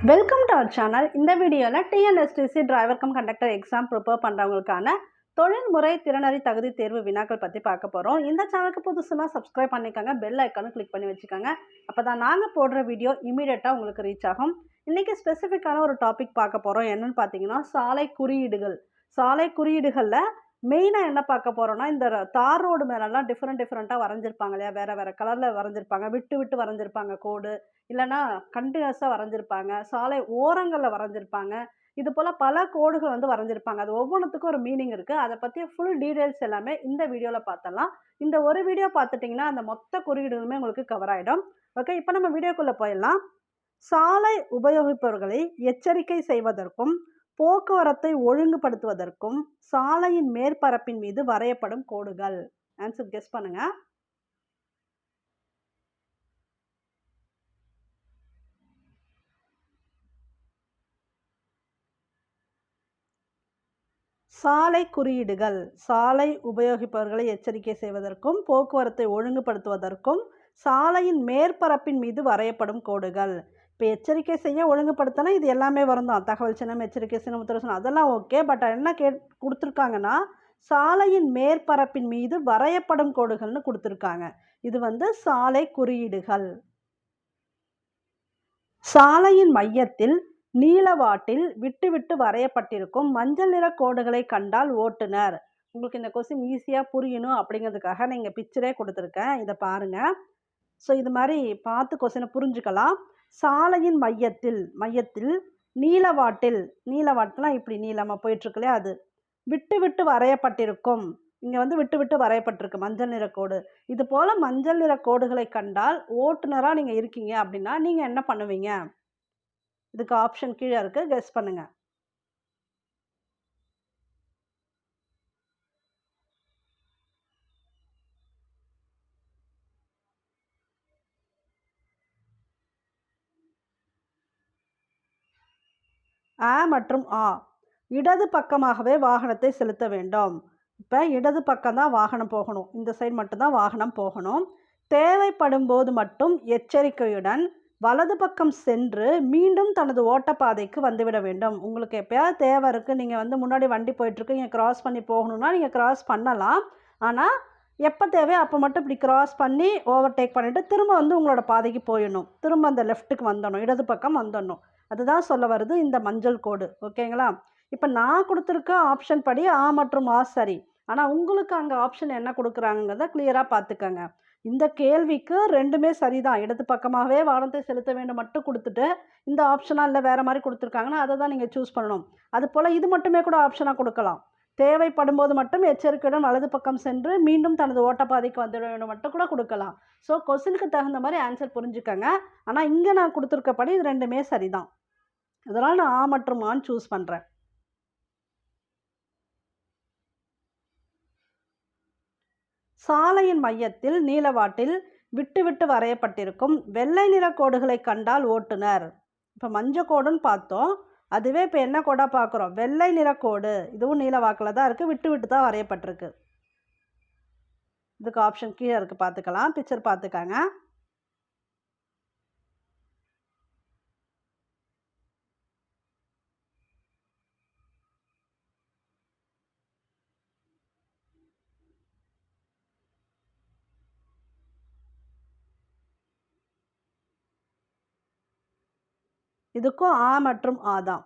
Welcome to our channel. இந்த வீடியோவில் TNSTC driver cum conductor exam prepare பண்ணுறவங்களுக்கான தொழில்முறை திறனறி தகுதி தேர்வு வினாக்கள் பற்றி பார்க்க போகிறோம். இந்த சேனலுக்கு புதுசுனா சப்ஸ்கிரைப் பண்ணிக்கோங்க, பெல் ஐக்கானும் கிளிக் பண்ணி வச்சுக்கோங்க. அப்போ தான் நாங்கள் போடுற வீடியோ இமீடியட்டாக உங்களுக்கு ரீச் ஆகும். இன்றைக்கி ஸ்பெசிஃபிக்கான ஒரு டாபிக் பார்க்க போகிறோம். என்னென்னு பார்த்தீங்கன்னா சாலை குறியீடுகள். சாலை குறியீடுகளில் மெயினாக என்ன பார்க்க போகிறோன்னா, இந்த தார் ரோடு மேலெல்லாம் டிஃப்ரெண்ட்டாக வரைஞ்சிருப்பாங்க இல்லையா, வேறு வேறு கலரில் வரைஞ்சிருப்பாங்க, விட்டு விட்டு வரைஞ்சிருப்பாங்க கோடு, இல்லைனா கண்டினியூஸாக வரைஞ்சிருப்பாங்க, சாலை ஓரங்களில் வரைஞ்சிருப்பாங்க. இது போல் பல கோடுகள் வந்து வரைஞ்சிருப்பாங்க. அது ஒவ்வொன்றுத்துக்கும் ஒரு மீனிங் இருக்குது. அதை பற்றிய ஃபுல் டீட்டெயில்ஸ் எல்லாமே இந்த வீடியோவில் பார்த்தலாம். இந்த ஒரு வீடியோ பார்த்துட்டிங்கன்னா அந்த மொத்த குறியீடுகளுமே உங்களுக்கு கவர் ஆகிடும். ஓகே, இப்போ நம்ம வீடியோக்குள்ளே போயிடலாம். சாலை உபயோகிப்பவர்களை எச்சரிக்கை செய்வதற்கும் போக்குவரத்தை ஒழுங்குபடுத்துவதற்கும் சாலையின் மேற்பரப்பின் மீது வரையப்படும் கோடுகள். ஆன்சர் கெஸ் பண்ணுங்க. சாலை குறியீடுகள் சாலை உபயோகிப்பவர்களை எச்சரிக்கை செய்வதற்கும் போக்குவரத்தை ஒழுங்குபடுத்துவதற்கும் சாலையின் மேற்பரப்பின் மீது வரையப்படும் கோடுகள். இப்போ எச்சரிக்கை செய்ய ஒழுங்குபடுத்தினா இது எல்லாமே வரும் தான். தகவல் சின்னம், எச்சரிக்கை சின்னம், உத்தரவு சின்னம் அதெல்லாம் ஓகே. பட் என்ன கொடுத்துருக்காங்கன்னா சாலையின் மேற்பரப்பின் மீது வரையப்படும் கோடுகள்னு கொடுத்துருக்காங்க. இது வந்து சாலை குறியீடுகள். சாலையின் மையத்தில் நீளவாட்டில் விட்டு விட்டு வரையப்பட்டிருக்கும் மஞ்சள் நிற கோடுகளை கண்டால் ஓட்டுநர். உங்களுக்கு இந்த கொஸ்டின் ஈஸியாக புரியணும் அப்படிங்கிறதுக்காக நான் இங்கே பிக்சரே கொடுத்துருக்கேன், இதை பாருங்கள். ஸோ இது மாதிரி பார்த்து கொஸ்டினை புரிஞ்சுக்கலாம். சாலையின் மையத்தில் நீளவாட்டில் இப்படி நீளமாக போயிட்டுருக்கு இல்லையா, அது விட்டு விட்டு வரையப்பட்டிருக்கும். இங்கே வந்து விட்டு விட்டு வரையப்பட்டிருக்கு மஞ்சள் நிற கோடு. இது போல் மஞ்சள் நிற கோடுகளை கண்டால் ஓட்டுநராக நீங்கள் இருக்கீங்க அப்படின்னா நீங்கள் என்ன பண்ணுவீங்க? இதுக்கு ஆப்ஷன் கீழே இருக்குது, கெஸ் பண்ணுங்கள். ஆ மற்றும் ஆ. இடது பக்கமாகவே வாகனத்தை செலுத்த வேண்டும். இப்போ இடது பக்கம் தான் வாகனம் போகணும், இந்த சைடு மட்டும்தான் வாகனம் போகணும். தேவைப்படும் போது மட்டும் எச்சரிக்கையுடன் வலது பக்கம் சென்று மீண்டும் தனது ஓட்டப்பாதைக்கு வந்துவிட வேண்டும். உங்களுக்கு எப்போயாவது தேவை இருக்குது, நீங்கள் வந்து முன்னாடி வண்டி போயிட்டுருக்கு, நீங்கள் கிராஸ் பண்ணி போகணுன்னா நீங்கள் கிராஸ் பண்ணலாம். ஆனால் எப்போ தேவையோ அப்போ மட்டும் இப்படி கிராஸ் பண்ணி ஓவர்டேக் பண்ணிவிட்டு திரும்ப வந்து உங்களோட பாதைக்கு போயிடணும். திரும்ப அந்த லெஃப்ட்டுக்கு வந்துடணும், இடது பக்கம் வந்துடணும். அதுதான் சொல்ல வருது இந்த மஞ்சள் கோடு. ஓகேங்களா? இப்போ நான் கொடுத்துருக்க ஆப்ஷன் படி ஆ மற்றும் ஆ சரி. ஆனால் உங்களுக்கு அங்கே ஆப்ஷன் என்ன கொடுக்குறாங்கிறத கிளியராக பார்த்துக்கங்க. இந்த கேள்விக்கு ரெண்டுமே சரிதான். இடது பக்கமாகவே வாகனத்தை செலுத்த வேண்டும் மட்டும் கொடுத்துட்டு இந்த ஆப்ஷனாக இல்லை வேறு மாதிரி கொடுத்துருக்காங்கன்னா அதை தான் நீங்கள் சூஸ் பண்ணணும். அது போல் இது மட்டுமே கூட ஆப்ஷனாக கொடுக்கலாம். தேவைப்படும் போது மட்டும் எச்சரிக்கையுடன் வலது பக்கம் சென்று மீண்டும் தனது ஓட்டப்பாதைக்கு வந்துட வேண்டும் மட்டும் கூட கொடுக்கலாம். ஸோ கொஸ்டினுக்கு தகுந்த மாதிரி ஆன்சர் புரிஞ்சுக்கங்க. ஆனால் இங்கே நான் கொடுத்துருக்கப்படி இது ரெண்டுமே சரிதான். அதனால் நான் ஆ மற்றும் ஆன்னு சூஸ் பண்ணுறேன். சாலையின் மையத்தில் நீளவாட்டில் விட்டு விட்டு வரையப்பட்டிருக்கும் வெள்ளை நிற கோடுகளை கண்டால் ஓட்டுநர். இப்போ மஞ்சள் கோடுன்னு பார்த்தோம், அதுவே இப்போ என்ன கோடாக பார்க்குறோம்? வெள்ளை நிற கோடு. இதுவும் நீளவாக்கில் தான் இருக்குது, விட்டு விட்டு தான் வரையப்பட்டிருக்கு. இதுக்கு ஆப்ஷன் கீழே இருக்குது, பார்த்துக்கலாம். பிக்சர் பார்த்துக்காங்க. இதுக்கும் ஆ மற்றும் ஆ தான்.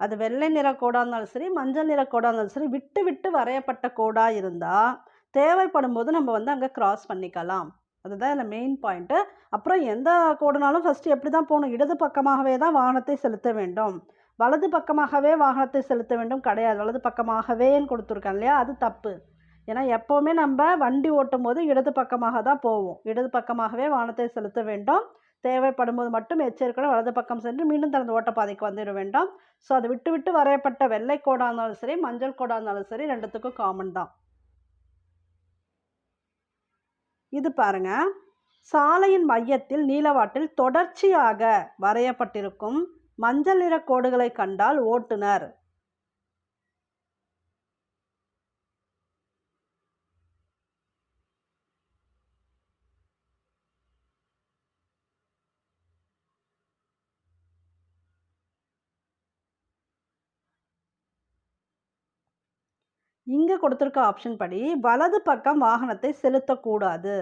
அது வெள்ளை நிற கோடாக இருந்தாலும் சரி, மஞ்சள் நிற கோடாக இருந்தாலும் சரி, விட்டு விட்டு வரையப்பட்ட கோடாக இருந்தால் தேவைப்படும் போது நம்ம வந்து அங்கே கிராஸ் பண்ணிக்கலாம். அதுதான் இதில் மெயின் பாயிண்ட்டு. அப்புறம் எந்த கோடுனாலும் ஃபஸ்ட்டு எப்படி தான் போகணும்? இடது பக்கமாகவே தான் வாகனத்தை செலுத்த வேண்டும். வலது பக்கமாகவே வாகனத்தை செலுத்த வேண்டும் கிடையாது. வலது பக்கமாகவேன்னு கொடுத்துருக்காங்க இல்லையா, அது தப்பு. ஏன்னா எப்போவுமே நம்ம வண்டி ஓட்டும் போது இடது பக்கமாக தான் போவோம். இடது பக்கமாகவே வாகனத்தை செலுத்த வேண்டும். தேவைப்படும் போது மட்டும் எச்சரிக்கையுடன் வலது பக்கம் சென்று மீண்டும் தனது ஓட்டப்பாதைக்கு வந்துட வேண்டும். ஸோ அதை விட்டு விட்டு வரையப்பட்ட வெள்ளை கோடாக இருந்தாலும் சரி, மஞ்சள் கோடாக இருந்தாலும் சரி, ரெண்டுத்துக்கும் காமன் தான். இது பாருங்க, சாலையின் மையத்தில் நீளவாட்டில் தொடர்ச்சியாக வரையப்பட்டிருக்கும் மஞ்சள் நிற கோடுகளை கண்டால் ஓட்டுநர். இங்கே கொடுத்துருக்க ஆப்ஷன் படி வலது பக்கம் வாகனத்தை செலுத்தக்கூடாது.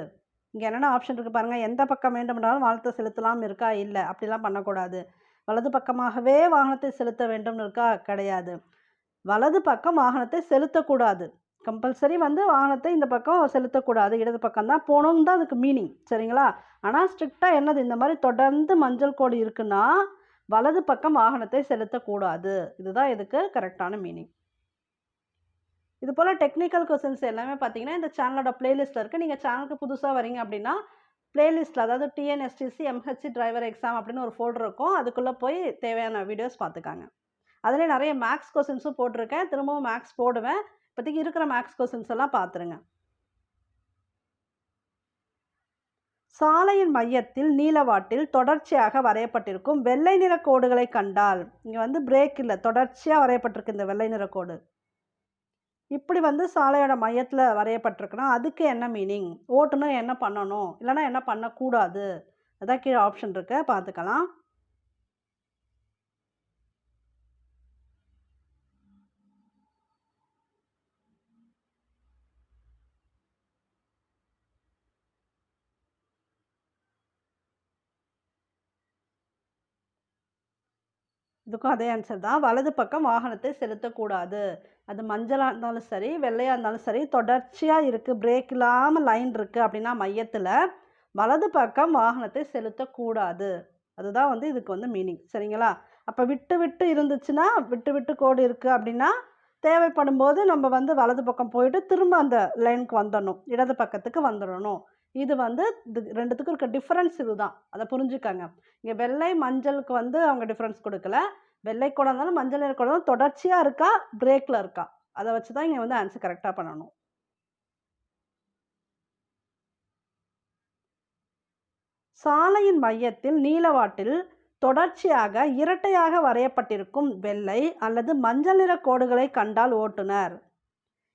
இங்கே என்னென்ன ஆப்ஷன் இருக்குது பாருங்கள். எந்த பக்கம் வேண்டுமென்றாலும் வாகனத்தை செலுத்தலாம் இருக்கா? இல்லை. அப்படிலாம் பண்ணக்கூடாது. வலது பக்கமாகவே வாகனத்தை செலுத்த வேண்டும்னு இருக்கா? கிடையாது. வலது பக்கம் வாகனத்தை செலுத்தக்கூடாது. கம்பல்சரி வந்து வாகனத்தை இந்த பக்கம் செலுத்தக்கூடாது. இடது பக்கம் தான் போகணுன்னு தான் அதுக்கு மீனிங். சரிங்களா? ஆனால் ஸ்ட்ரிக்டாக என்னது, இந்த மாதிரி தொடர்ந்து மஞ்சள் கோடு இருக்குன்னா வலது பக்கம் வாகனத்தை செலுத்தக்கூடாது. இதுதான் இதுக்கு கரெக்டான மீனிங். இது போல் டெக்னிக்கல் கொஸ்டின்ஸ் எல்லாமே பார்த்தீங்கன்னா இந்த சேனலோட பிளேலிஸ்ட்டில் இருக்குது. நீங்கள் சேனலுக்கு புதுசாக வரீங்க அப்படின்னா பிளேலிஸ்ட்டில், அதாவது டிஎன்எஸ்டிசி எம்ஹெச்சி டிரைவர் எக்ஸாம் அப்படின்னு ஒரு ஃபோல்டர் இருக்கும். அதுக்குள்ளே போய் தேவையான வீடியோஸ் பார்த்துக்காங்க. அதிலே நிறைய மேக்ஸ் கொஸ்டின்ஸும் போட்டிருக்கேன். திரும்பவும் மேக்ஸ் போடுவேன். இப்போதைக்கு இருக்கிற மேக்ஸ் கொஸ்டின்ஸ் எல்லாம் பார்த்துருங்க. சாலையின் மையத்தில் நீலவாட்டில் தொடர்ச்சியாக வரையப்பட்டிருக்கும் வெள்ளை நிற கோடுகளை கண்டால், இங்கே வந்து பிரேக் இல்லை, தொடர்ச்சியாக வரையப்பட்டிருக்கு இந்த வெள்ளை நிற கோடு. இப்படி வந்து சாலையோட மையத்தில் வரையப்பட்டிருக்குன்னா அதுக்கு என்ன மீனிங்? ஓட்டுநர் என்ன பண்ணணும், இல்லைனா என்ன பண்ணக்கூடாது? அதான் கீழே ஆப்ஷன் இருக்கு, பார்த்துக்கலாம். இதுக்கும் அதே ஆன்சர் தான். வலது பக்கம் வாகனத்தை செலுத்தக்கூடாது. அது மஞ்சளாக இருந்தாலும் சரி, வெள்ளையாக இருந்தாலும் சரி, தொடர்ச்சியாக இருக்குது, பிரேக் இல்லாமல் லைன் இருக்குது அப்படின்னா மையத்தில் வலது பக்கம் வாகனத்தை செலுத்தக்கூடாது. அதுதான் வந்து இதுக்கு வந்து மீனிங். சரிங்களா? அப்போ விட்டு விட்டு இருந்துச்சுன்னா, விட்டு விட்டு கோடு இருக்குது அப்படின்னா தேவைப்படும் போது நம்ம வந்து வலது பக்கம் போயிட்டு திரும்ப அந்த லைனுக்கு வந்துடணும், இடது பக்கத்துக்கு வந்துடணும். இது வந்து இது ரெண்டுத்துக்கும் இருக்க டிஃப்ரென்ஸ் இதுதான். அதை புரிஞ்சுக்கங்க. இங்கே வெள்ளை மஞ்சளுக்கு வந்து அவங்க டிஃப்ரென்ஸ் கொடுக்கல. வெள்ளை கூட இருந்தாலும் மஞ்சள் நிற கூட தொடர்ச்சியாக இருக்கா, பிரேக்கில் இருக்கா, அதை வச்சு தான் இங்கே வந்து ஆன்சர் கரெக்டாக பண்ணணும். சாலையின் மையத்தில் நீலவாட்டில் தொடர்ச்சியாக இரட்டையாக வரையப்பட்டிருக்கும் வெள்ளை அல்லது மஞ்சள் நிற கோடுகளை கண்டால் ஓட்டுநர்.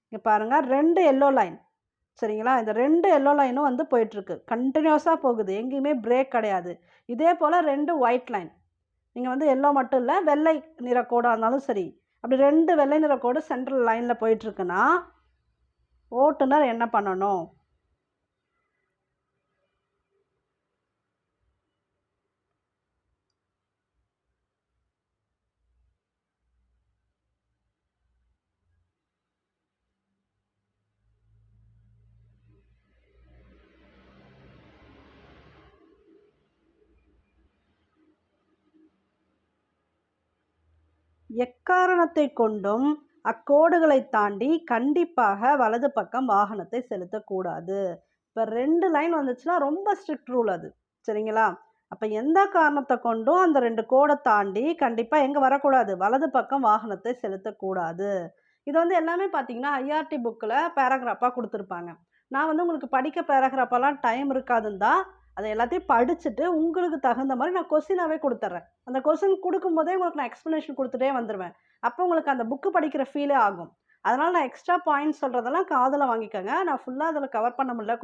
இங்கே பாருங்கள், 2 எல்லோ லைன். சரிங்களா? இந்த 2 எல்லோ லைனும் வந்து போயிட்டுருக்கு, கண்டினியூஸாக போகுது, எங்கேயுமே பிரேக் கிடையாது. இதே போல் 2 ஒயிட் லைன், நீங்கள் வந்து எல்லோ மட்டும் இல்லை வெள்ளை நிற கோடாக இருந்தாலும் சரி, அப்படி 2 வெள்ளை நிற கோடு சென்ட்ரல் லைனில் போயிட்டுருக்குன்னா ஓட்டுநர் என்ன பண்ணணும்? எக்காரணத்தை கொண்டும் அக்கோடுகளை தாண்டி கண்டிப்பாக வலது பக்கம் வாகனத்தை செலுத்தக்கூடாது. இப்போ 2 லைன் வந்துச்சுன்னா ரொம்ப ஸ்ட்ரிக்ட் ரூல் அது. சரிங்களா? அப்போ எந்த காரணத்தை கொண்டும் அந்த 2 கோடை தாண்டி கண்டிப்பாக எங்கே வரக்கூடாது, வலது பக்கம் வாகனத்தை செலுத்தக்கூடாது. இது வந்து எல்லாமே பார்த்தீங்கன்னா ஐஆர்டி புக்கில் பேராகிராஃபாக கொடுத்துருப்பாங்க. நான் வந்து உங்களுக்கு படிக்க பேராகிராஃபெல்லாம் டைம் இருக்காதுன்னு தான் அதை எல்லாத்தையும் படிச்சுட்டு உங்களுக்கு தகுந்த மாதிரி நான் கொஸ்டினாகவே கொடுத்துட்றேன். அந்த கொஸ்டின் கொடுக்கும்போதே உங்களுக்கு நான் எக்ஸ்ப்ளனேஷன் கொடுத்துட்டே வந்துடுவேன். அப்போ உங்களுக்கு அந்த புக்கு படிக்கிற ஃபீலே ஆகும். அதனால் நான் எக்ஸ்ட்ரா பாயிண்ட்ஸ் சொல்கிறதெல்லாம் காதில் வாங்கிக்கோங்க. நான் ஃபுல்லாக அதில் கவர் பண்ண முடியல,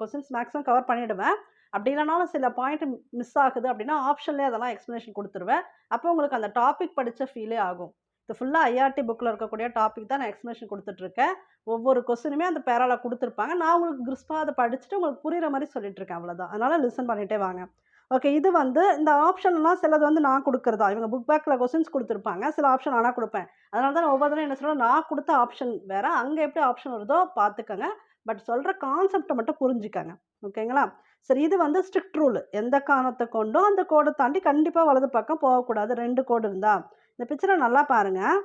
கொஸ்டின்ஸ் மேக்ஸிமம் கவர் பண்ணிவிடுவேன். அப்படி இல்லைனாலும் சில பாயிண்ட் மிஸ் ஆகுது அப்படின்னா ஆப்ஷன்லேயே அதெல்லாம் எக்ஸ்ப்ளனேஷன் கொடுத்துருவேன். அப்போ உங்களுக்கு அந்த டாபிக் படித்த ஃபீலே ஆகும். இது ஃபுல்லாக ஐஆர்டி புக்கில் இருக்கக்கூடிய டாபிக் தான் நான் எக்ஸ்ப்ளனேஷன் கொடுத்துட்ருக்கேன். ஒவ்வொரு கொஸ்டினுமே அந்த பேராவில் கொடுத்துருப்பாங்க. நான் உங்களுக்கு கிறிஸ்பாக அதை படிச்சுட்டு உங்களுக்கு புரிகிற மாதிரி சொல்லிட்டுருக்கேன், அவ்வளோதான். அதனால் லிசன் பண்ணிகிட்டே வாங்க. ஓகே, இது வந்து இந்த ஆப்ஷன்லாம் சிலது வந்து நான் கொடுக்குறதா, இவங்க புக் பேக்கில் கொஸ்டின்ஸ் கொடுத்துருப்பாங்க, சில ஆப்ஷன் ஆனால் கொடுப்பேன். அதனால தான் நான் ஒவ்வொருத்தரும் என்ன சொல்கிறேன், நான் கொடுத்த ஆப்ஷன் வேறு, அங்கே எப்படி ஆப்ஷன் வருதோ பார்த்துக்கோங்க. பட் சொல்கிற கான்செப்டை மட்டும் புரிஞ்சுக்கங்க. ஓகேங்களா? சரி, இது வந்து ஸ்ட்ரிக்ட் ரூல். எந்த காரணத்தை கொண்டும் அந்த கோடை தாண்டி கண்டிப்பாக வலது பக்கம் போகக்கூடாது. 2 கோடு இருந்தால். இந்த பிக்சரை நல்லா பாருங்கள்.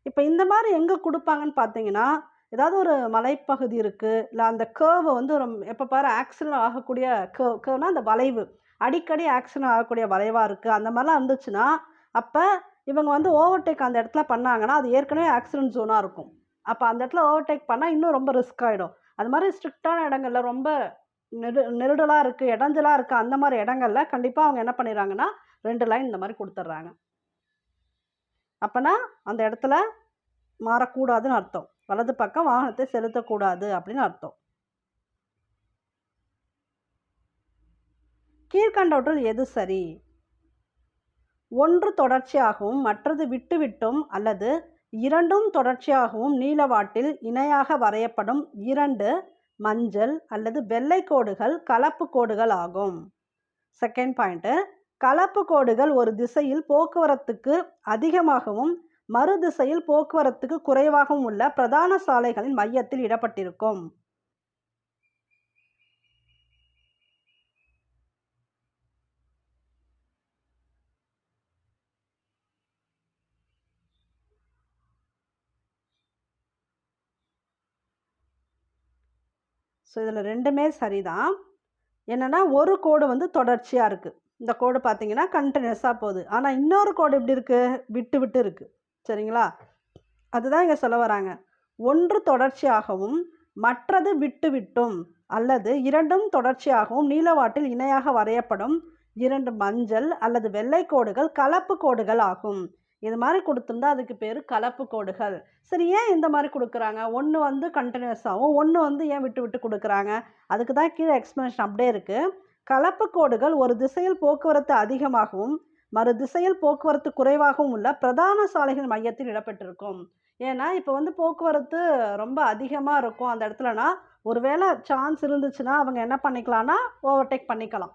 இப்போ இந்த மாதிரி எங்கே கொடுப்பாங்கன்னு பார்த்தீங்கன்னா, ஏதாவது ஒரு மலைப்பகுதி இருக்குது, இல்லை அந்த கர்வை வந்து ஒரு எப்போ பாரு ஆக்சிடென்ட் ஆகக்கூடிய கர்வ்னா அந்த வளைவு, அடிக்கடி ஆக்சிடென்ட் ஆகக்கூடிய வளைவாக இருக்குது, அந்த மாதிரிலாம் இருந்துச்சுன்னா அப்போ இவங்க வந்து ஓவர்டேக் அந்த இடத்துல பண்ணாங்கன்னா அது ஏற்கனவே ஆக்சிடென்ட் ஜோனாக இருக்கும். அப்போ அந்த இடத்துல ஓவர்டேக் பண்ணால் இன்னும் ரொம்ப ரிஸ்க் ஆகிடும். அது மாதிரி ஸ்ட்ரிக்டான இடங்கள்ல ரொம்ப நெருடலாக இருக்குது, இடைஞ்சலாக இருக்குது, அந்த மாதிரி இடங்கள்ல கண்டிப்பாக அவங்க என்ன பண்ணிடுறாங்கன்னா 2 லைன் இந்த மாதிரி கொடுத்துட்றாங்க. அப்போனா அந்த இடத்துல மாறக்கூடாதுன்னு அர்த்தம். வலது பக்கம் வாகனத்தை செலுத்தக்கூடாது அப்படின்னு அர்த்தம். கீழ்கண்டவற்றில் எது சரி? ஒன்று தொடர்ச்சியாகவும் மற்றது விட்டுவிட்டும் அல்லது இரண்டும் தொடர்ச்சியாகவும் நீளவாட்டில் இணையாக வரையப்படும் 2 மஞ்சள் அல்லது வெள்ளை கோடுகள் கலப்பு கோடுகள் ஆகும். செகண்ட் பாயிண்ட், கலப்பு கோடுகள் ஒரு திசையில் போக்குவரத்துக்கு அதிகமாகவும் மறு திசையில் போக்குவரத்துக்கு குறைவாகவும் உள்ள பிரதான சாலைகளின் மையத்தில் இடப்பட்டிருக்கும். ஸோ இதில் ரெண்டுமே சரிதான். என்னென்னா ஒரு கோடு வந்து தொடர்ச்சியாக இருக்குது, இந்த கோடு பார்த்தீங்கன்னா கண்டினியூஸாக போகுது. ஆனால் இன்னொரு கோடு எப்படி இருக்குது, விட்டு விட்டு இருக்குது. சரிங்களா, அதுதான் இங்கே சொல்ல வராங்க. ஒன்று தொடர்ச்சியாகவும் மற்றது விட்டு விட்டும் அல்லது இரண்டும் தொடர்ச்சியாகவும் நீளவாட்டில் இணையாக வரையப்படும் 2 மஞ்சள் அல்லது வெள்ளை கோடுகள் கலப்பு கோடுகள் ஆகும். இது மாதிரி கொடுத்துருந்தா அதுக்கு பேர் கலப்பு கோடுகள். சரி, ஏன் இந்த மாதிரி கொடுக்குறாங்க? ஒன்று வந்து கண்டினியூஸாகவும் ஒன்று வந்து ஏன் விட்டு விட்டு கொடுக்குறாங்க? அதுக்கு தான் கீழே எக்ஸ்ப்ளனேஷன் அப்படியே இருக்குது. கலப்பு கோடுகள் ஒரு திசையில் போக்குவரத்து அதிகமாகவும் மறு திசையில் போக்குவரத்து குறைவாகவும் உள்ள பிரதான சாலைகள் மையத்தில் இடப்பட்டிருக்கும். ஏன்னா இப்போ வந்து போக்குவரத்து ரொம்ப அதிகமாக இருக்கும் அந்த இடத்துலனா, ஒருவேளை சான்ஸ் இருந்துச்சுன்னா அவங்க என்ன பண்ணிக்கலாம்னா ஓவர்டேக் பண்ணிக்கலாம்.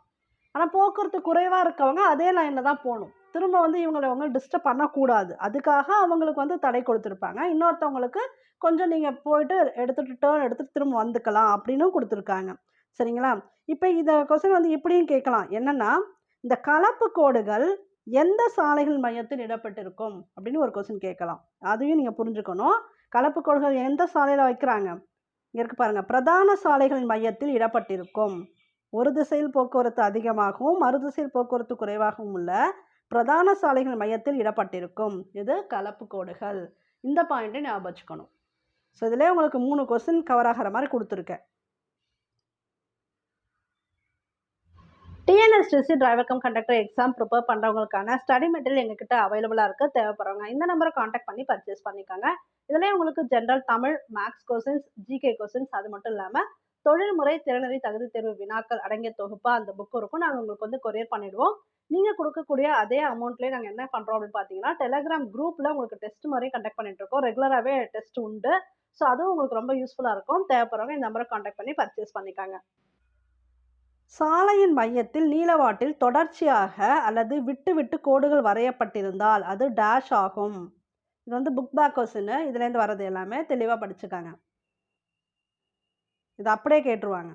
ஆனால் போக்குவரத்து குறைவாக இருக்கவங்க அதே லைனில் தான் போகணும். திரும்ப வந்து இவங்களை டிஸ்டர்ப் பண்ணக்கூடாது. அதுக்காக அவங்களுக்கு வந்து தடை கொடுத்துருப்பாங்க. இன்னொருத்தவங்களுக்கு கொஞ்சம் நீங்கள் போயிட்டு எடுத்துகிட்டு டேர்ன் எடுத்துகிட்டு திரும்ப வந்துக்கலாம் அப்படின்னு கொடுத்துருக்காங்க. சரிங்களா, இப்போ இதை கொஸ்டின் வந்து இப்படியும் கேட்கலாம். என்னென்னா, இந்த கலப்பு கோடுகள் எந்த சாலைகள் மையத்தில் இடப்பட்டிருக்கும் அப்படின்னு ஒரு கொஸ்டின் கேட்கலாம். அதையும் நீங்கள் புரிஞ்சுக்கணும். கலப்பு கோடுகள் எந்த சாலையில் வைக்கிறாங்க? இங்கே இருக்கு பாருங்கள், பிரதான சாலைகளின் மையத்தில் இடப்பட்டிருக்கும். ஒரு திசையில் போக்குவரத்து அதிகமாகவும் மறு திசையில் போக்குவரத்து குறைவாகவும் உள்ள பிரதான சாலைகள் மையத்தில் இடப்பட்டிருக்கும். இது கலப்பு கோடுகள். இந்த பாயிண்ட்டை ஞாபகம் வச்சுக்கணும். ஸோ இதிலே உங்களுக்கு 3 கொஸ்டின் கவர் ஆகிற மாதிரி கொடுத்துருக்கேன். TNSTC driver cum conductor exam prepare பண்ணுறவங்களுக்கான ஸ்டடி மெட்டீரியல் எங்ககிட்ட அவைலபிளாக இருக்குது. தேவைப்படுறவங்க இந்த நம்பரை காண்டாக்ட் பண்ணி பர்ச்சேஸ் பண்ணிக்கோங்க. இதிலே உங்களுக்கு general Tamil, maths questions, GK questions, அது மட்டும் இல்லாமல் தொழில்முறை திறனறி தகுதி தேர்வு வினாக்கள் அடங்கிய தொகுப்பாக அந்த புக் இருக்கும். நாங்கள் உங்களுக்கு வந்து கொரியர் பண்ணிவிடுவோம். நீங்கள் கொடுக்கக்கூடிய அதே அமௌண்ட்லேயே நாங்கள் என்ன பண்ணுறோம் அப்படின்னு பார்த்தீங்கன்னா, டெலகிராம் குரூப்பில் உங்களுக்கு டெஸ்ட் மாதிரி கண்டக்ட் பண்ணிட்டுருக்கோம். ரெகுலராகவே டெஸ்ட் உண்டு. ஸோ அதுவும் உங்களுக்கு ரொம்ப யூஸ்ஃபுல்லாக இருக்கும். தேவைப்படுறவங்க இந்த நம்பரை காண்டாக்ட் பண்ணி பர்ச்சேஸ் பண்ணிக்காங்க. சாலையின் மையத்தில் நீளவாட்டில் தொடர்ச்சியாக அல்லது விட்டு விட்டு கோடுகள் வரையப்பட்டிருந்தால் அது டேஷ் ஆகும். இது வந்து புக் பேக் கொஸ்டின். இதுலேருந்து வர்றது எல்லாமே தெளிவாக படிச்சுக்காங்க. இது அப்படியே கேட்டுருவாங்க.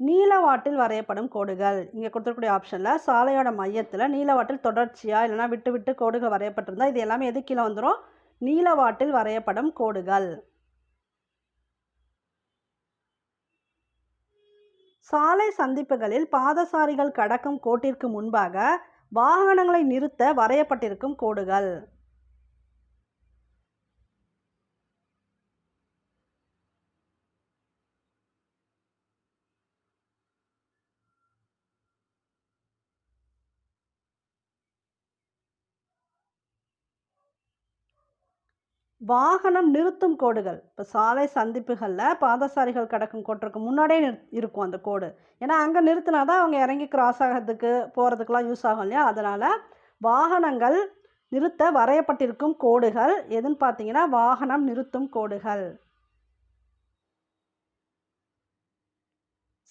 நீளவாட்டில் வரையப்படும் கோடுகள். இங்கே கொடுத்துருக்கூடிய ஆப்ஷனில் சாலையோட மையத்தில் நீளவாட்டில் தொடர்ச்சியாக இல்லைனா விட்டு விட்டு கோடுகள் வரையப்பட்டிருந்தால் இது எல்லாமே எது கீழே வந்துடும்? நீளவாட்டில் வரையப்படும் கோடுகள். சாலை சந்திப்புகளில் பாதசாரிகள் கடக்கும் கோட்டிற்கு முன்பாக வாகனங்களை நிறுத்த வரையப்பட்டிருக்கும் கோடுகள். வாகனம் நிறுத்தும் கோடுகள். இப்போ சாலை சந்திப்புகளில் பாதசாரிகள் கடக்கும் கோட்டிற்கு முன்னாடியே இருக்கும் அந்த கோடு. ஏன்னா அங்கே நிறுத்தினா தான் அவங்க இறங்கி கிராஸ் ஆகிறதுக்கு போகிறதுக்கெலாம் யூஸ் ஆகும் இல்லையா? அதனால் வாகனங்கள் நிறுத்த வரையப்பட்டிருக்கும் கோடுகள் எதுன்னு பார்த்தீங்கன்னா வாகனம் நிறுத்தும் கோடுகள்.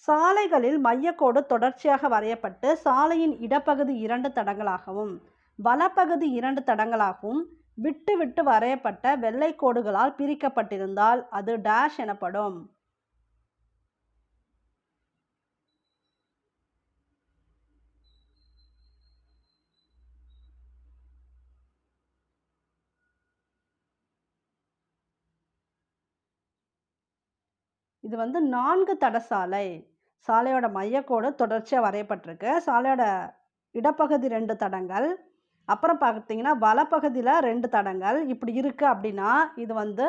சாலைகளில் மையக்கோடு தொடர்ச்சியாக வரையப்பட்டு சாலையின் இடப்பகுதி 2 தடங்களாகவும் வலப்பகுதி 2 தடங்களாகவும் விட்டு விட்டு வரையப்பட்ட வெள்ளை கோடுகளால் பிரிக்கப்பட்டிருந்தால் அது டேஷ் எனப்படும். இது வந்து 4 தட சாலை. சாலையோட மையக்கோடு தொடர்ச்சியாக வரையப்பட்டிருக்கு. சாலையோட இடப்பகுதி 2 தடங்கள், அப்புறம் பார்த்தீங்கன்னா வலப்பகுதியில் 2 தடங்கள் இப்படி இருக்குது. அப்படின்னா இது வந்து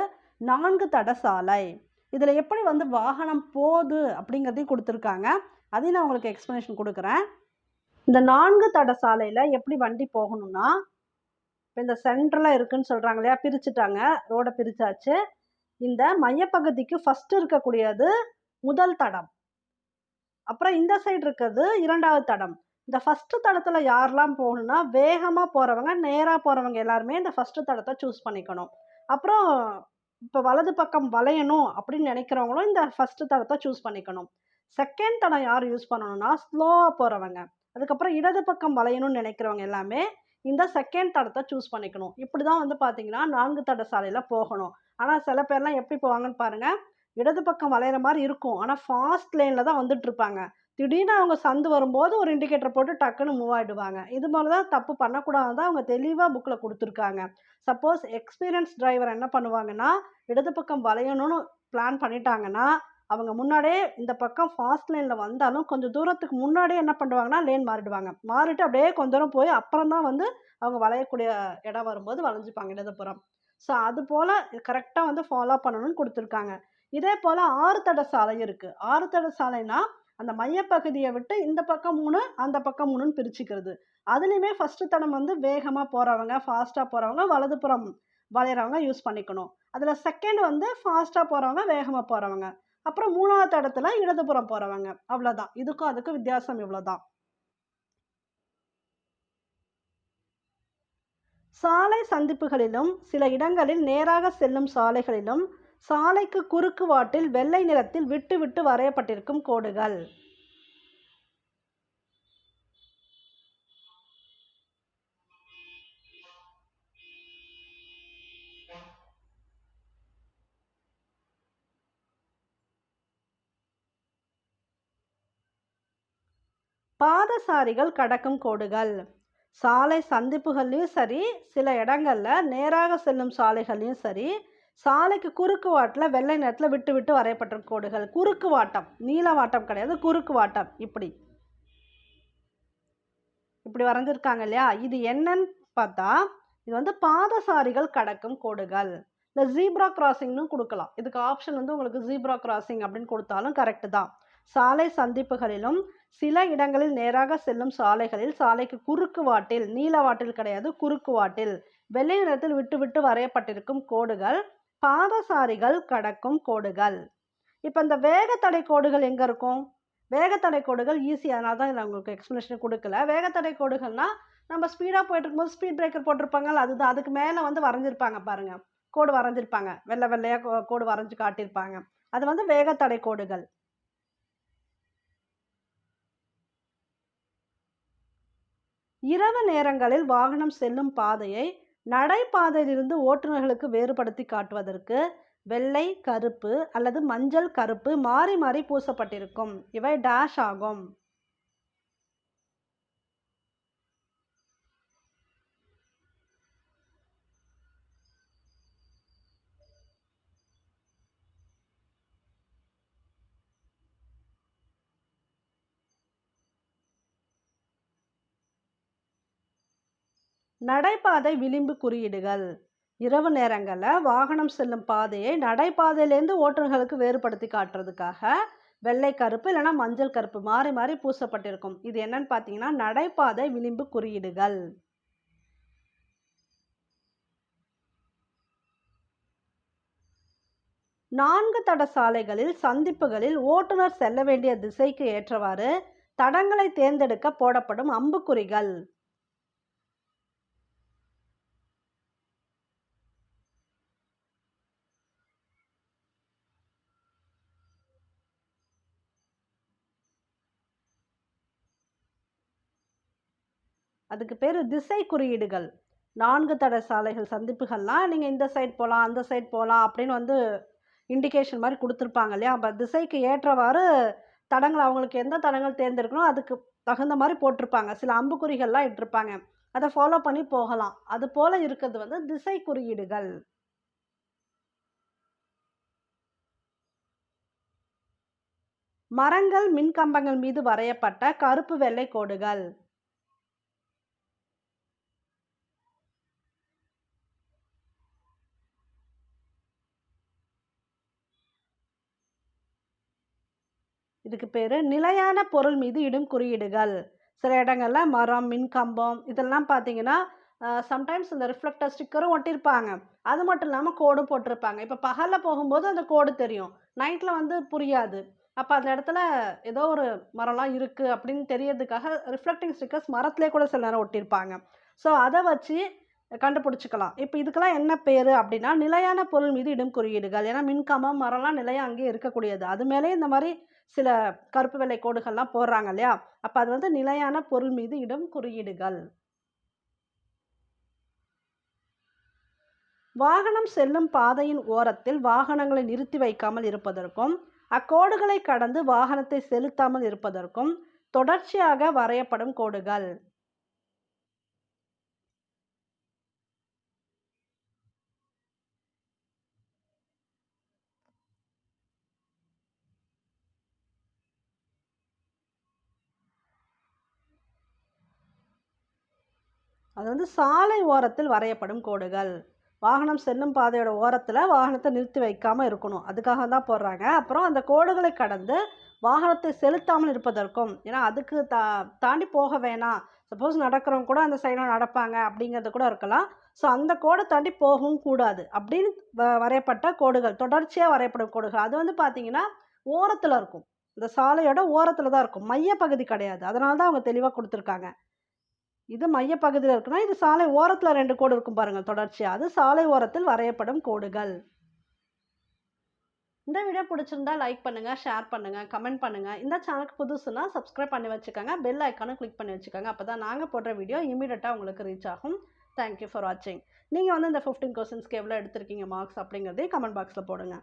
4 தட சாலை. இதில் எப்படி வந்து வாகனம் போகுது அப்படிங்கிறதையும் கொடுத்துருக்காங்க. அதையும் நான் உங்களுக்கு எக்ஸ்ப்ளனேஷன் கொடுக்குறேன். இந்த 4 தட சாலையில் எப்படி வண்டி போகணும்னா, இப்போ இந்த சென்டரில் இருக்குதுன்னு சொல்கிறாங்க இல்லையா, பிரிச்சுட்டாங்க, ரோடை பிரித்தாச்சு. இந்த மையப்பகுதிக்கு ஃபர்ஸ்ட் இருக்கக்கூடியது முதல் தடம். அப்புறம் இந்த சைடு இருக்கிறது 2வது தடம். இந்த ஃபர்ஸ்ட் தடத்துல யாரெல்லாம் போகணும்னா, வேகமா போறவங்க, நேரா போறவங்க எல்லாருமே இந்த ஃபர்ஸ்ட் தடத்த சூஸ் பண்ணிக்கணும். அப்புறம் இப்ப வலது பக்கம் வளையணும் அப்படின்னு நினைக்கிறவங்களும் இந்த ஃபர்ஸ்ட் தடத்த சூஸ் பண்ணிக்கணும். செகண்ட் தடம் யார் யூஸ் பண்ணணும்னா, ஸ்லோவா போறவங்க. அதுக்கப்புறம் இடது பக்கம் வளையணும்னு நினைக்கிறவங்க எல்லாமே இந்த செகண்ட் தடத்த சூஸ் பண்ணிக்கணும். இப்படிதான் வந்து பார்த்தீங்கன்னா, 4 தட சாலையில போகணும். ஆனா சில பேர்லாம் எப்படி போவாங்கன்னு பாருங்க. இடது பக்கம் வளையிற மாரி இருக்கும். ஆனா ஃபாஸ்ட் லேன்ல தான் வந்துட்டுருப்பாங்க. திடீர்னு அவங்க சந்து வரும்போது ஒரு இண்டிகேட்டர் போட்டு டக்குன்னு மூவ் ஆயிடுவாங்க. இது மாரி தான் தப்பு பண்ணக்கூடாதுன்னு தான் அவங்க தெளிவா புக்ல குடுத்துருக்காங்க. சப்போஸ் எக்ஸ்பீரியன்ஸ் டிரைவர் என்ன பண்ணுவாங்கன்னா, இடது பக்கம் வளையணும்னு பிளான் பண்ணிட்டாங்கன்னா, அவங்க முன்னாடியே இந்த பக்கம் ஃபாஸ்ட் லேன்ல வந்தாலும் கொஞ்சம் தூரத்துக்கு முன்னாடியே என்ன பண்ணுவாங்கன்னா, லேன் மாறிடுவாங்க. மாறிட்டு அப்படியே கொஞ்ச தூரம் போய் அப்புறம் தான் வந்து அவங்க வளையக்கூடிய இடம் வரும்போது வளைஞ்சுப்பாங்க இடதுபுறம். ஸோ அதுபோல கரெக்ட்டா வந்து ஃபாலோ பண்ணணும்னு குடுத்துருக்காங்க. இதே போல 6 தட சாலை இருக்கு. 6 தட சாலைனா, அந்த மையப்பகுதிய விட்டு இந்த பக்கம் 3, அந்த பக்கம் 3ன்னு பிரிச்சுக்கிறது. அதுலயுமே ஃபர்ஸ்ட் தடம் வந்து வேகமா போறவங்க, ஃபாஸ்ட்டா போறவங்க, வலதுபுறம் வளையறவங்க யூஸ் பண்ணிக்கணும். அதுல செகண்ட் வந்து ஃபாஸ்ட்டா போறவங்க, வேகமா போறவங்க. அப்புறம் 3வது தடத்துல இடதுபுறம் போறவங்க. அவ்வளோதான். இதுக்கும் அதுக்கும் வித்தியாசம் இவ்வளோதான். சாலை சந்திப்புகளிலும், சில இடங்களில் நேராக செல்லும் சாலைகளிலும், சாலைக்கு குறுக்கு வாட்டில் வெள்ளை நிறத்தில் விட்டு விட்டு வரையப்பட்டிருக்கும் கோடுகள். பாதசாரிகள் கடக்கும் கோடுகள். சாலை சந்திப்புகள்லயும் சரி, சில இடங்கள்ல நேராக செல்லும் சாலைகள்லயும் சரி, சாலைக்கு குறுக்கு வாட்டுல வெள்ளை நிறத்துல விட்டு விட்டு வரையப்பட்டிருக்கும் கோடுகள். குறுக்கு வாட்டம். நீள வாட்டம் கிடையாது. குறுக்கு வாட்டம். இப்படி. இப்படி வரைஞ்சிருக்காங்க இல்லையா? இது என்னன்னு பார்த்தா, இது வந்து பாதசாரிகள் கடக்கும் கோடுகள். இந்த ஜீப்ரா கிராசிங்ன்னு குடுக்கலாம். இதுக்கு ஆப்ஷன் வந்து உங்களுக்கு ஜீப்ரா கிராசிங் அப்படின்னு குடுத்தாலும் கரெக்ட் தான். சாலை சந்திப்புகளிலும், சில இடங்களில் நேராக செல்லும் சாலைகளில் சாலைக்கு குறுக்கு வாட்டில், நீள வாட்டில் கிடையாது, குறுக்கு வாட்டில் வெள்ளை நிறத்தில் விட்டு விட்டு வரையப்பட்டிருக்கும் கோடுகள் பாதசாரிகள் கடக்கும் கோடுகள். இப்ப இந்த வேகத்தடை கோடுகள் எங்க இருக்கும்? வேகத்தடை கோடுகள் ஈஸி. அதனால தான் நான் உங்களுக்கு எக்ஸ்ப்ளனேஷன் குடுக்கல. வேகத்தடை கோடுகள்னா, நம்ம ஸ்பீடா போயிட்டுருக்கும்போது ஸ்பீட் பிரேக்கர் போட்டிருப்பாங்கல்ல, அதுதான். அதுக்கு மேல வந்து வரைஞ்சிருப்பாங்க பாருங்க. கோடு வரைஞ்சிருப்பாங்க. வெள்ள வெள்ளையா கோடு வரைஞ்சு காட்டியிருப்பாங்க. அது வந்து வேகத்தடை கோடுகள். இரவு நேரங்களில் வாகனம் செல்லும் பாதையை நடைபாதையிலிருந்து ஓட்டுநர்களுக்கு வேறுபடுத்தி காட்டுவதற்கு வெள்ளை, கருப்பு அல்லது மஞ்சள், கருப்பு மாறி மாறி பூசப்பட்டிருக்கும். இவை டேஷ் ஆகும். நடைபாதை விளிம்பு குறியீடுகள். இரவு நேரங்கள்ல வாகனம் செல்லும் பாதையை நடைபாதையிலேருந்து ஓட்டுநர்களுக்கு வேறுபடுத்தி காட்டுறதுக்காக வெள்ளை கருப்பு இல்லைன்னா மஞ்சள் கருப்பு மாறி மாறி பூசப்பட்டிருக்கும். இது என்னன்னு பார்த்தீங்கன்னா நடைபாதை விளிம்பு குறியீடுகள். 4 தட சாலைகளில் சந்திப்புகளில் ஓட்டுநர் செல்ல வேண்டிய திசைக்கு ஏற்றவாறு தடங்களை தேர்ந்தெடுக்க போடப்படும் அம்புக்குறிகள். அதுக்கு பேரு திசை குறியீடுகள். 4 தட சாலைகள் சந்திப்புகள்லாம் நீங்க இந்த சைட் போலாம், அந்த சைட் போலாம் அப்படின்னு வந்து இண்டிகேஷன் மாரி குடுத்துருப்பாங்க இல்லையா? அப்ப திசைக்கு ஏற்றவாறு தடங்கள் அவங்களுக்கு எந்த தடங்கள் தேர்ந்தெடுக்கணும், அதுக்கு தகுந்த மாரி போட்டிருப்பாங்க. சில அம்புக்குறிகள்லாம் இட்டிருப்பாங்க. அத ஃபாலோ பண்ணி போகலாம். அது போல இருக்கிறது வந்து திசை குறியீடுகள். மரங்கள், மின்கம்பங்கள் மீது வரையப்பட்ட கருப்பு, வெள்ளை கோடுகள். இதுக்கு பேரு நிலையான பொருள் மீது இடும் குறியீடுகள். சில இடங்கள்ல மரம், மின்கம்பம் இதெல்லாம் பார்த்தீங்கன்னா, சம்டைம்ஸ் இந்த ரிஃப்ளெக்டர் ஸ்டிக்கரும் ஒட்டியிருப்பாங்க. அது மட்டும் இல்லாமல் கோடும் போட்டிருப்பாங்க. இப்போ பகலில் போகும்போது அந்த கோடு தெரியும், நைட்டில் வந்து புரியாது. அப்போ அந்த இடத்துல ஏதோ ஒரு மரம்லாம் இருக்குது அப்படின்னு தெரியறதுக்காக ரிஃப்ளெக்டிங் ஸ்டிக்கர்ஸ் மரத்துலேயே கூட சில நேரம் ஒட்டியிருப்பாங்க. ஸோ அதை வச்சு கண்டுபிடிச்சிக்கலாம். இப்போ இதுக்கெல்லாம் என்ன பேர் அப்படின்னா, நிலையான பொருள் மீது இடும் குறியீடுகள். ஏன்னா மின்கம்பம், மரம்லாம் நிலையாக அங்கேயே இருக்கக்கூடியது. அது மேலேயே இந்த மாதிரி சில கருப்பு வெள்ளை கோடுகள்லாம் போடுறாங்க இல்லையா? அப்போ அது வந்து நிலையான பொருள் மீது இடும் குறியீடுகள். வாகனம் செல்லும் பாதையின் ஓரத்தில் வாகனங்களை நிறுத்தி வைக்காமல் இருப்பதற்கும், அக்கோடுகளை கடந்து வாகனத்தை செலுத்தாமல் இருப்பதற்கும் தொடர்ச்சியாக வரையப்படும் கோடுகள். அது வந்து சாலை ஓரத்தில் வரையப்படும் கோடுகள். வாகனம் செல்லும் பாதையோட ஓரத்தில் வாகனத்தை நிறுத்தி வைக்காமல் இருக்கணும், அதுக்காக தான் போடுறாங்க. அப்புறம் அந்த கோடுகளை கடந்து வாகனத்தை செலுத்தாமல் இருப்பதற்கும், ஏன்னா அதுக்கு தாண்டி போக வேணாம், சப்போஸ் நடக்கிறவங்க கூட அந்த சைடில் நடப்பாங்க அப்படிங்கிறது கூட இருக்கலாம். ஸோ அந்த கோடை தாண்டி போகவும் கூடாது அப்படின்னு வரையப்பட்ட கோடுகள், தொடர்ச்சியாக வரையப்படும் கோடுகள். அது வந்து பார்த்தீங்கன்னா ஓரத்தில் இருக்கும், இந்த சாலையோட ஓரத்தில் தான் இருக்கும், மையப்பகுதி கிடையாது. அதனால தான் அவங்க தெளிவாக கொடுத்துருக்காங்க. இது மையப்பகுதியில் இருக்குன்னா, இது சாலை ஓரத்துல 2 கோடு இருக்கும் பாருங்க தொடர்ச்சியா. அது சாலை ஓரத்தில் வரையப்படும் கோடுகள். இந்த வீடியோ பிடிச்சிருந்தா லைக் பண்ணுங்க, ஷேர் பண்ணுங்க, கமெண்ட் பண்ணுங்க. இந்த சேனலுக்கு புதுசுனா சப்ஸ்கிரைப் பண்ணி வச்சுக்கோங்க. பெல் ஐக்கானும் கிளிக் பண்ணி வச்சுக்கோங்க. அப்பதான் நாங்க போடுற வீடியோ இமிடியேட்டா உங்களுக்கு ரீச் ஆகும். தேங்க் யூ ஃபார் வாட்சிங். நீங்க வந்து இந்த 15 கொஸ்டின்ஸ்க்கு எவ்வளோ எடுத்திருக்கீங்க மார்க்ஸ் அப்படிங்கிறதையும் கமெண்ட் பாக்ஸ்ல போடுங்க.